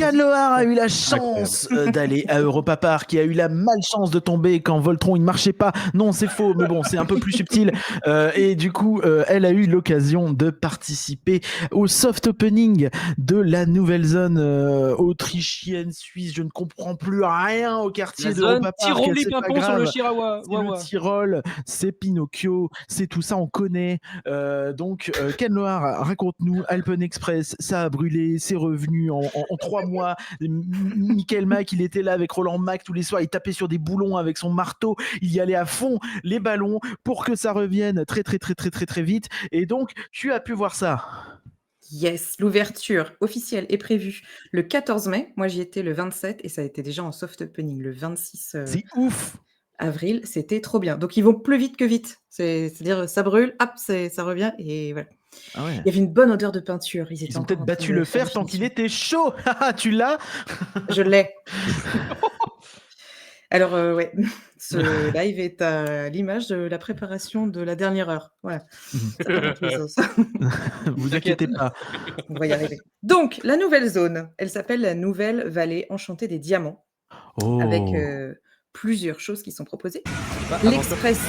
Ken Loar a eu la chance d'aller à Europa Park, qui a eu la malchance de tomber quand Voltron il ne marchait pas. Non, c'est faux, mais bon, c'est un peu plus subtil. Et du coup, elle a eu l'occasion de participer au soft opening de la nouvelle zone autrichienne, suisse. Je ne comprends plus rien au quartier d'Europa Park. Tiroli C'est pas Pimpon sur grave. le Chihuahua. C'est le Tyrol, c'est Pinocchio, c'est tout ça, on connaît. Donc, Ken Loar, raconte-nous, Alpen Express, ça a brûlé, c'est revenu en 3 mois. Michael Mack, il était là avec Roland Mack tous les soirs, il tapait sur des boulons avec son marteau, il y allait à fond les ballons pour que ça revienne très vite. Et donc, tu as pu voir ça. Yes, l'ouverture officielle est prévue le 14 mai. Moi, j'y étais le 27 et ça a été déjà en soft opening le 26 C'est ouf. avril. C'était trop bien. Donc, ils vont plus vite que vite. C'est-à-dire, ça brûle, hop, ça revient et voilà. Ah ouais. Il y avait une bonne odeur de peinture. Ils ont peut-être battu le fer tant qu'il était chaud. Tu l'as? Je l'ai. Alors, ouais, ce live est à l'image de la préparation de la dernière heure. Voilà. Vous inquiétez pas. On va y arriver. Donc, la nouvelle zone, elle s'appelle la Nouvelle Vallée Enchantée des Diamants. Oh. Avec plusieurs choses qui sont proposées. L'Express.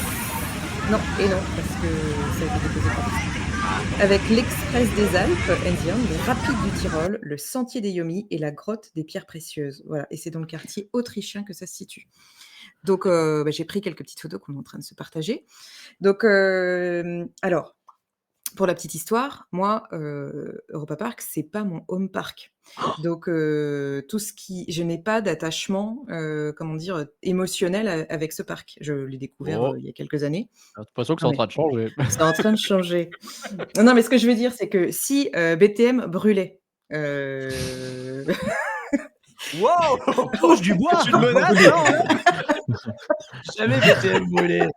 Non, et non, parce que ça a été déposé par les... Avec l'Express des Alpes, Enzian, les Rapides du Tyrol, le Sentier des Yomis et la Grotte des Pierres Précieuses. Voilà, et c'est dans le quartier autrichien que ça se situe. Donc, j'ai pris quelques petites photos qu'on est en train de se partager. Donc, alors, pour la petite histoire, moi, Europa Park, c'est pas mon home park. Donc, tout ce qui... Je n'ai pas d'attachement, émotionnel avec ce parc. Je l'ai découvert il y a quelques années. J'ai l'impression que c'est en train de changer. C'est en train de changer. Non, mais ce que je veux dire, c'est que si BTM brûlait... Wow, on touche du bois. Tu me menaces, Jamais BTM brûlé.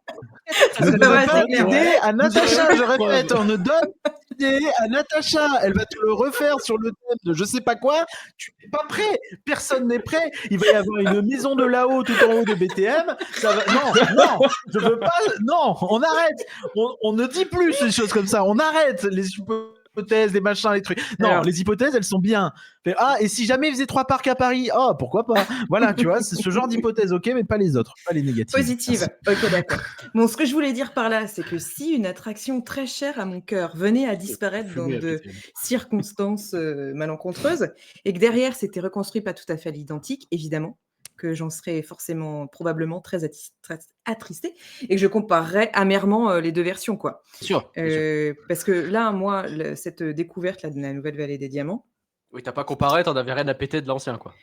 Ne donne pas l'idée à Natacha, je répète, on ne donne pas l'idée à Natacha. Elle va te le refaire sur le thème de je sais pas quoi. Tu n'es pas prêt. Personne n'est prêt. Il va y avoir une maison de là-haut tout en haut de BTM. Ça va... Non, je veux pas. Non, on arrête. On ne dit plus ces choses comme ça. On arrête les hypothèses, les machins, les trucs. Non, alors, les hypothèses, elles sont bien. Et si jamais ils faisaient 3 parcs à Paris, oh, pourquoi pas. Voilà, tu vois, c'est ce genre d'hypothèse, ok, mais pas les autres, pas les négatives. Positive, ok, d'accord. Bon, ce que je voulais dire par là, c'est que si une attraction très chère à mon cœur venait à disparaître dans de circonstances malencontreuses, et que derrière, c'était reconstruit pas tout à fait à l'identique, évidemment, que j'en serais probablement très attristée et que je comparerais amèrement les deux versions, quoi. Bien sûr. Parce que là, moi, cette découverte là, de la Nouvelle Vallée des Diamants... Oui, t'as pas comparé, t'en avais rien à péter de l'ancien, quoi.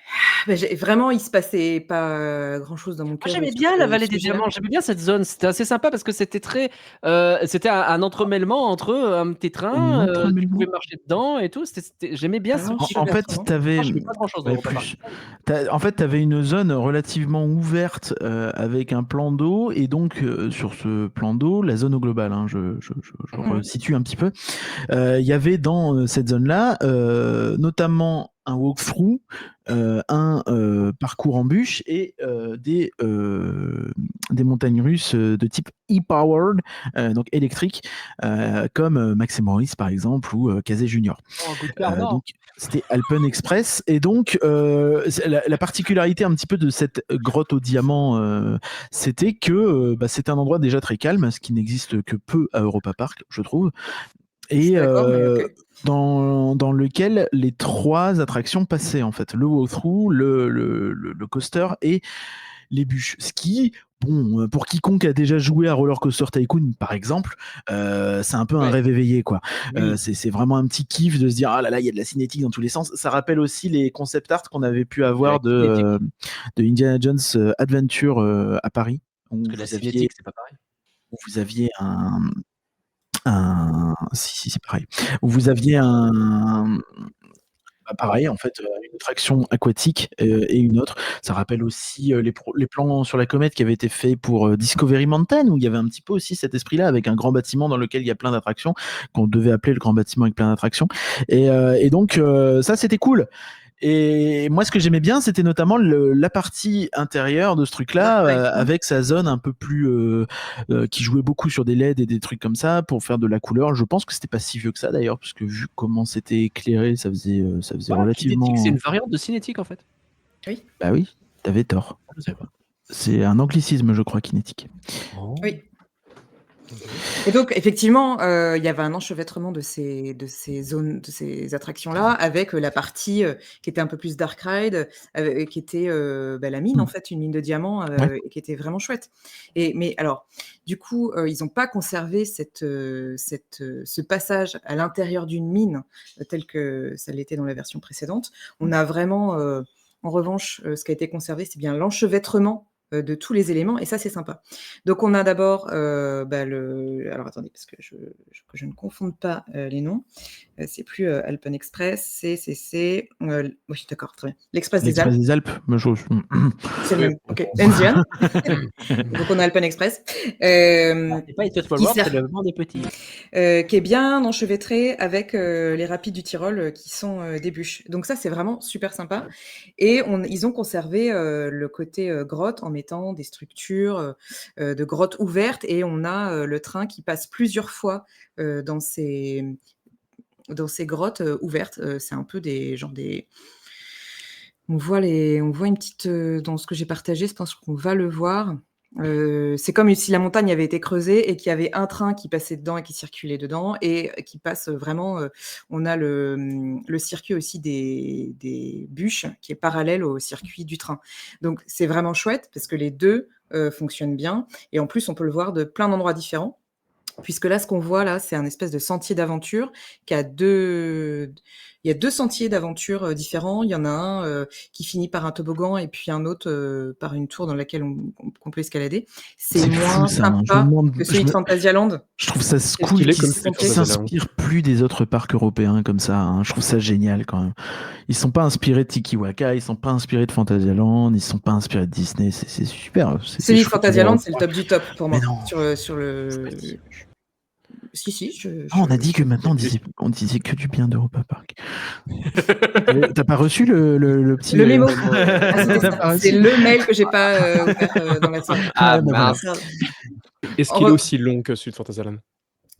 Vraiment, il se passait pas grand-chose dans mon cœur. J'aimais bien la Vallée des Diamants, j'aimais bien cette zone, c'était assez sympa parce que c'était très... c'était un entremêlement entre un petit train, tu pouvais marcher dedans et tout, j'aimais bien ce petit... En fait, t'avais... En fait, t'avais une zone relativement ouverte avec un plan d'eau et donc sur ce plan d'eau, la zone au global, hein, je resitue un petit peu, il y avait dans cette zone-là notamment un walkthrough, un parcours en bûche et des montagnes russes de type e-powered, donc électrique, comme Max et Maurice par exemple ou Kazé Junior. Donc c'était Alpen Express et donc la particularité un petit peu de cette grotte au diamant, c'était que c'était un endroit déjà très calme, ce qui n'existe que peu à Europa Park, je trouve. Et dans lequel les 3 attractions passaient en fait, le walkthrough, le coaster et les bûches. Ce qui, bon, pour quiconque a déjà joué à Roller Coaster Tycoon par exemple, c'est un peu un rêve éveillé quoi. Oui. C'est vraiment un petit kiff de se dire ah là là, il y a de la cinétique dans tous les sens. Ça rappelle aussi les concept art qu'on avait pu avoir de Indiana Jones Adventure à Paris. La cinétique, c'est pas pareil. Où vous aviez si c'est pareil. Où vous aviez pareil en fait, une attraction aquatique et une autre. Ça rappelle aussi les plans sur la comète qui avaient été faits pour Discovery Mountain, où il y avait un petit peu aussi cet esprit-là avec un grand bâtiment dans lequel il y a plein d'attractions, qu'on devait appeler le grand bâtiment avec plein d'attractions. Et donc ça c'était cool. Et moi, ce que j'aimais bien, c'était notamment la partie intérieure de ce truc-là, avec sa zone un peu plus qui jouait beaucoup sur des LED et des trucs comme ça pour faire de la couleur. Je pense que c'était pas si vieux que ça d'ailleurs, parce que vu comment c'était éclairé, ça faisait relativement. Kinétique, c'est une variante de cinétique en fait. Oui. Bah oui, t'avais tort. C'est un anglicisme, je crois, kinétique. Oui. Et donc, effectivement, il y avait un enchevêtrement de ces zones, de ces attractions-là, avec la partie qui était un peu plus dark ride, qui était la mine, en fait, une mine de diamants, et qui était vraiment chouette. Mais alors, du coup, ils n'ont pas conservé ce passage à l'intérieur d'une mine tel que ça l'était dans la version précédente. On a vraiment, en revanche, ce qui a été conservé, c'est bien l'enchevêtrement de tous les éléments, et ça, c'est sympa. Donc, on a d'abord alors, attendez, parce que je ne confonde pas les noms. C'est plus Alpen Express, c'est oui, d'accord, très bien. L'Express des Alpes. L'Express des Alpes, c'est le même. Ok. Enzian. Donc, on a Alpen Express. C'est pas Eternal World, c'est le monde des petits. Qui est bien enchevêtré avec les rapides du Tyrol qui sont des bûches. Donc ça, c'est vraiment super sympa. Et ils ont conservé le côté grotte en mettant des structures de grottes ouvertes, et on a le train qui passe plusieurs fois dans ces grottes ouvertes. C'est un peu des... On voit une petite... dans ce que j'ai partagé, je pense qu'on va le voir. C'est comme si la montagne avait été creusée et qu'il y avait un train qui passait dedans et qui circulait dedans, et qui passe vraiment... on a le circuit aussi des bûches qui est parallèle au circuit du train. Donc c'est vraiment chouette parce que les deux fonctionnent bien, et en plus on peut le voir de plein d'endroits différents, puisque là, ce qu'on voit là, c'est un espèce de sentier d'aventure qui a il y a 2 sentiers d'aventure différents. Il y en a un qui finit par un toboggan, et puis un autre par une tour dans laquelle on peut escalader. C'est moins sympa que celui de Phantasialand. Je trouve ça cool qu'ils s'inspirent plus des autres parcs européens comme ça. Hein. Je trouve ça génial quand même. Ils sont pas inspirés de Tiki Waka, ils sont pas inspirés de Phantasialand, ils sont pas inspirés de Disney. C'est super. Celui de Phantasialand, c'est le top du top pour moi. Sur le... Si. On a dit que maintenant on disait que du bien d'Europa Park. T'as pas reçu le petit... Le mémo. C'est le mail que j'ai pas ouvert dans la salle. Ah mince. Est-ce qu'il est aussi long que celui de Phantasialand?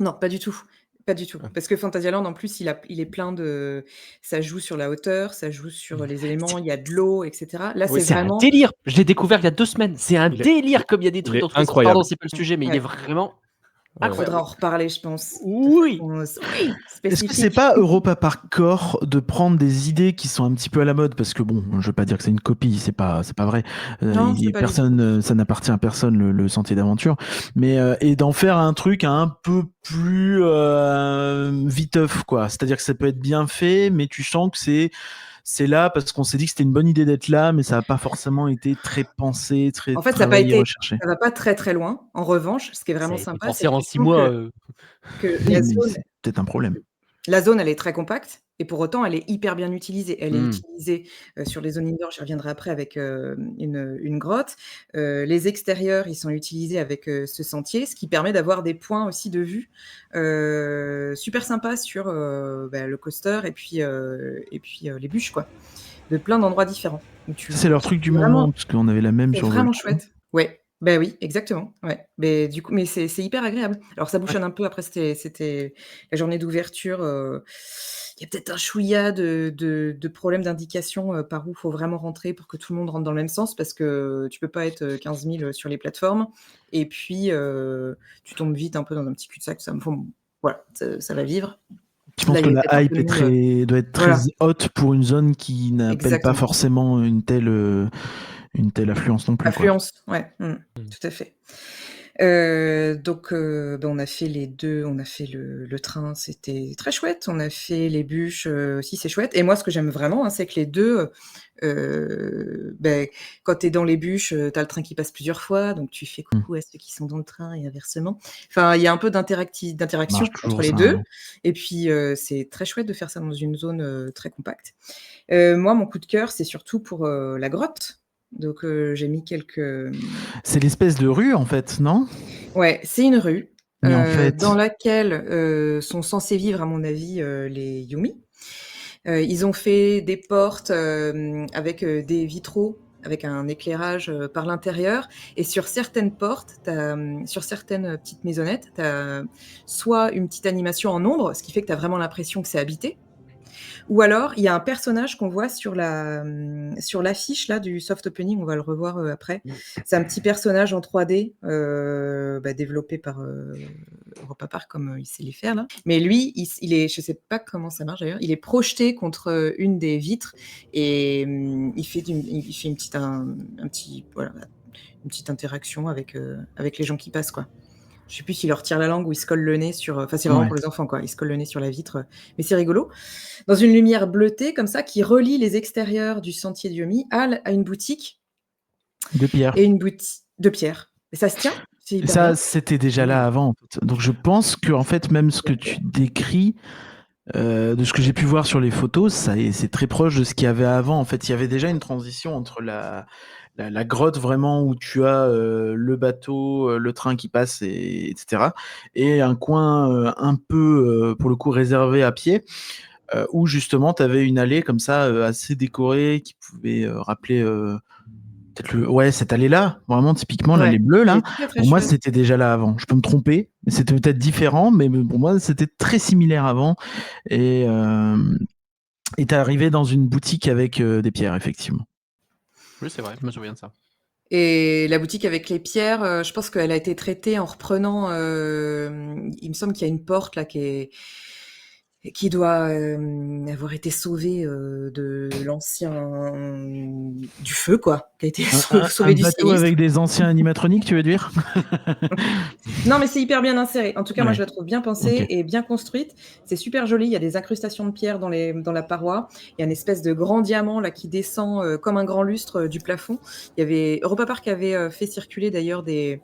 Non, pas du tout. Pas du tout. Parce que Phantasialand, en plus, il est plein de... Ça joue sur la hauteur, ça joue sur les éléments, il y a de l'eau, etc. Là, c'est vraiment... un délire. Je l'ai découvert il y a 2 semaines. C'est un délire, comme il y a des trucs... incroyable. Pardon, c'est pas le sujet, mais il est vraiment... Il faudra en reparler, je pense. Oui. Est-ce que c'est pas Europa Park Core de prendre des idées qui sont un petit peu à la mode, parce que bon, je veux pas dire que c'est une copie, c'est pas vrai. Non, personne, ça n'appartient à personne le sentier d'aventure, mais et d'en faire un truc un peu plus viteuf, quoi. C'est-à-dire que ça peut être bien fait, mais tu sens que c'est là parce qu'on s'est dit que c'était une bonne idée d'être là, mais ça n'a pas forcément été très pensé, très en fait, ça recherché. Ça va pas très très loin. En revanche, ce qui est vraiment sympa, c'est en 6 mois. Que c'est peut-être un problème. La zone, elle est très compacte, et pour autant, elle est hyper bien utilisée. Elle est utilisée sur les zones indoor, j'y reviendrai après, avec une grotte. Les extérieurs, ils sont utilisés avec ce sentier, ce qui permet d'avoir des points aussi de vue super sympas sur le coaster et puis les bûches, quoi, de plein d'endroits différents. C'est leur truc du moment, parce qu'on avait la même sur le... C'est vraiment chouette. Ouais. Ben oui, exactement. Ouais. Mais du coup, c'est hyper agréable. Alors ça bouchonne un peu. Après, c'était la journée d'ouverture. Il y a peut-être un chouïa de problèmes d'indication par où il faut vraiment rentrer pour que tout le monde rentre dans le même sens, parce que tu peux pas être 15 000 sur les plateformes. Et puis, tu tombes vite un peu dans un petit cul-de-sac. Voilà, ça va vivre. Je pense que la hype doit être très haute pour une zone qui n'appelle pas forcément une telle affluence non plus. Affluence, ouais, tout à fait. Donc, on a fait les deux, on a fait le train, c'était très chouette. On a fait les bûches aussi, c'est chouette. Et moi, ce que j'aime vraiment, c'est que les deux, quand tu es dans les bûches, tu as le train qui passe plusieurs fois, donc tu fais coucou à ceux qui sont dans le train et inversement. Enfin, il y a un peu d'interaction entre les deux. Et puis, c'est très chouette de faire ça dans une zone très compacte. Moi, mon coup de cœur, c'est surtout pour la grotte. Donc j'ai mis quelques... C'est l'espèce de rue en fait, non? Ouais, c'est une rue dans laquelle sont censés vivre, à mon avis, les Yumi. Ils ont fait des portes avec des vitraux, avec un éclairage par l'intérieur. Et sur certaines portes, sur certaines petites maisonnettes, tu as soit une petite animation en ombre, ce qui fait que tu as vraiment l'impression que c'est habité. Ou alors, il y a un personnage qu'on voit sur l'affiche là, du soft opening, on va le revoir après. C'est un petit personnage en 3D développé par Europa Park, comme il sait les faire là. Mais lui, il est, je sais pas comment ça marche d'ailleurs, il est projeté contre une des vitres et il fait une petite interaction avec les gens qui passent, quoi. Je sais plus s'il leur tire la langue ou il se colle le nez sur. Enfin, c'est vraiment pour les enfants, quoi. Il se colle le nez sur la vitre. Mais c'est rigolo. Dans une lumière bleutée, comme ça, qui relie les extérieurs du sentier de Yomi à une boutique. De pierre. Et une boutique de pierre. Et ça se tient. Ça, c'était déjà là avant. En fait. Donc, je pense que, en fait, même ce que tu décris, de ce que j'ai pu voir sur les photos, c'est très proche de ce qu'il y avait avant. En fait, il y avait déjà une transition entre la grotte vraiment où tu as le bateau, le train qui passe, etc. Et un coin un peu, pour le coup, réservé à pied, où justement tu avais une allée comme ça assez décorée qui pouvait rappeler peut-être cette allée-là, vraiment typiquement l'allée bleue là. Pour moi, c'était déjà là avant. Je peux me tromper, mais c'était peut-être différent, mais pour moi, c'était très similaire avant. Et t'es arrivé dans une boutique avec des pierres, effectivement. Oui, c'est vrai, je me souviens de ça. Et la boutique avec les pierres, je pense qu'elle a été traitée en reprenant. Il me semble qu'il y a une porte là qui doit avoir été sauvée de du feu, quoi, qui a été sauvé du bateau sinistre. avec des anciens animatroniques, tu veux dire? Non, mais c'est hyper bien inséré. En tout cas, moi, je la trouve bien pensée et bien construite. C'est super joli. Il y a des incrustations de pierre dans la paroi. Il y a une espèce de grand diamant là qui descend comme un grand lustre du plafond. Europa Park avait fait circuler d'ailleurs des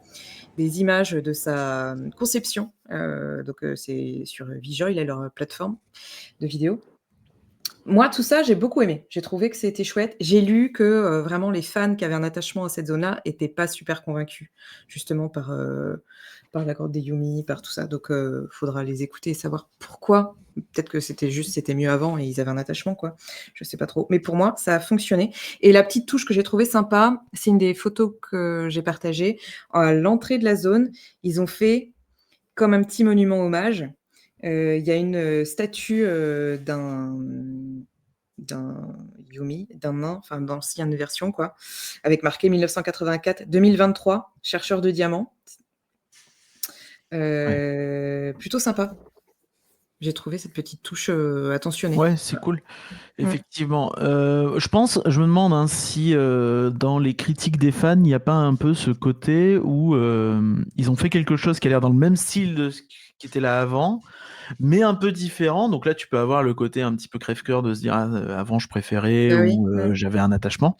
images de sa conception. Donc, c'est sur Vijoy, là, leur plateforme de vidéo. Moi, tout ça, j'ai beaucoup aimé. J'ai trouvé que c'était chouette. J'ai lu que vraiment les fans qui avaient un attachement à cette zone-là n'étaient pas super convaincus, justement par la grotte des Yomi, par tout ça. Donc, il faudra les écouter et savoir pourquoi. Peut-être que c'était mieux avant et ils avaient un attachement, quoi. Je sais pas trop. Mais pour moi, ça a fonctionné. Et la petite touche que j'ai trouvée sympa, c'est une des photos que j'ai partagées. À l'entrée de la zone, ils ont fait comme un petit monument hommage. Il y a une statue d'un Yumi, d'un nain, enfin d'ancienne version, quoi, avec marqué 1984-2023, chercheur de diamants. Plutôt sympa. J'ai trouvé cette petite touche attentionnée. Ouais, c'est cool. Effectivement. Je me demande si dans les critiques des fans, il n'y a pas un peu ce côté où ils ont fait quelque chose qui a l'air dans le même style de ce qui était là avant, mais un peu différent. Donc là, tu peux avoir le côté un petit peu crève-cœur de se dire avant je préférais ou j'avais un attachement.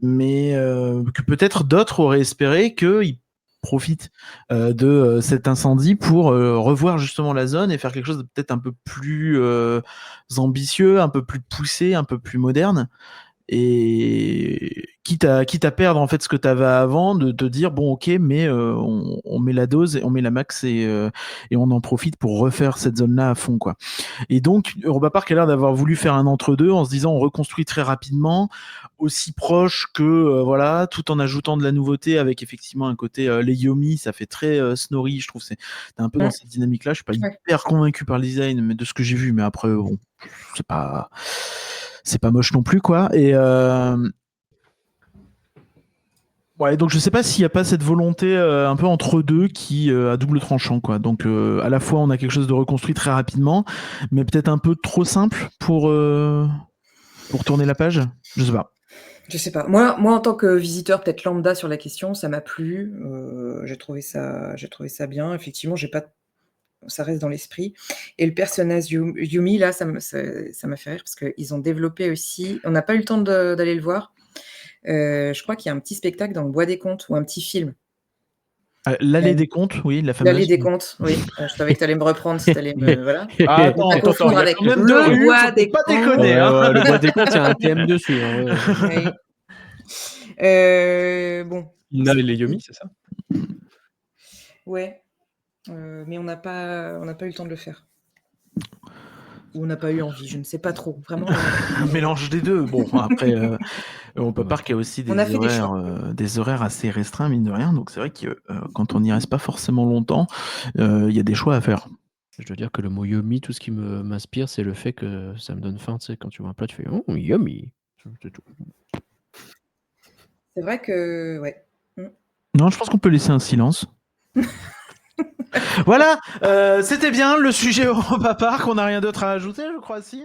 Mais que peut-être d'autres auraient espéré qu'ils profitent de cet incendie pour revoir justement la zone et faire quelque chose de peut-être un peu plus ambitieux, un peu plus poussé, un peu plus moderne. Et quitte à perdre en fait ce que tu avais avant, de te dire bon ok, mais on met la dose, on met la max et on en profite pour refaire cette zone-là à fond, quoi. Et donc Europa Park a l'air d'avoir voulu faire un entre-deux en se disant on reconstruit très rapidement, aussi proche que voilà, tout en ajoutant de la nouveauté avec effectivement un côté les Yomi, ça fait très Snorri, je trouve c'est un peu dans cette dynamique-là. Je suis pas hyper convaincu par le design, mais de ce que j'ai vu, mais après bon, c'est pas moche non plus, quoi. Et ouais, donc je sais pas s'il y a pas cette volonté un peu entre deux qui à double tranchant, quoi. Donc à la fois on a quelque chose de reconstruit très rapidement, mais peut-être un peu trop simple pour tourner la page. Je sais pas. Je sais pas. Moi, en tant que visiteur, peut-être lambda sur la question, ça m'a plu. J'ai trouvé ça bien. Effectivement, ça reste dans l'esprit. Et le personnage Yumi, là, ça m'a fait rire parce qu'ils ont développé aussi. On n'a pas eu le temps d'aller le voir. Je crois qu'il y a un petit spectacle dans le Bois des Contes ou un petit film. L'allée des contes, oui, la fameuse. L'allée des contes, oui. Je savais que tu allais me reprendre si tu allais me. Voilà. Attends, avec le Bois des Contes. Pas déconner, hein. Le Bois des Contes, il y a un thème dessus. Oui. Bon. Ina et les Yomi, c'est ça? Ouais. Mais on n'a pas eu le temps de le faire. on n'a pas eu envie, je ne sais pas trop. Vraiment. Un mélange des deux. Bon, après, on peut pas qu'il y a aussi On a fait des choix. des horaires assez restreints, mine de rien. Donc c'est vrai que quand on n'y reste pas forcément longtemps, il y a des choix à faire. Je dois dire que le mot yummy, tout ce qui m'inspire, c'est le fait que ça me donne faim. Tu sais, quand tu vois un plat, tu fais oh, yummy. C'est tout. C'est vrai que, ouais. Non, je pense qu'on peut laisser un silence. Voilà, c'était bien le sujet Europa Park. On n'a rien d'autre à ajouter, je crois, si.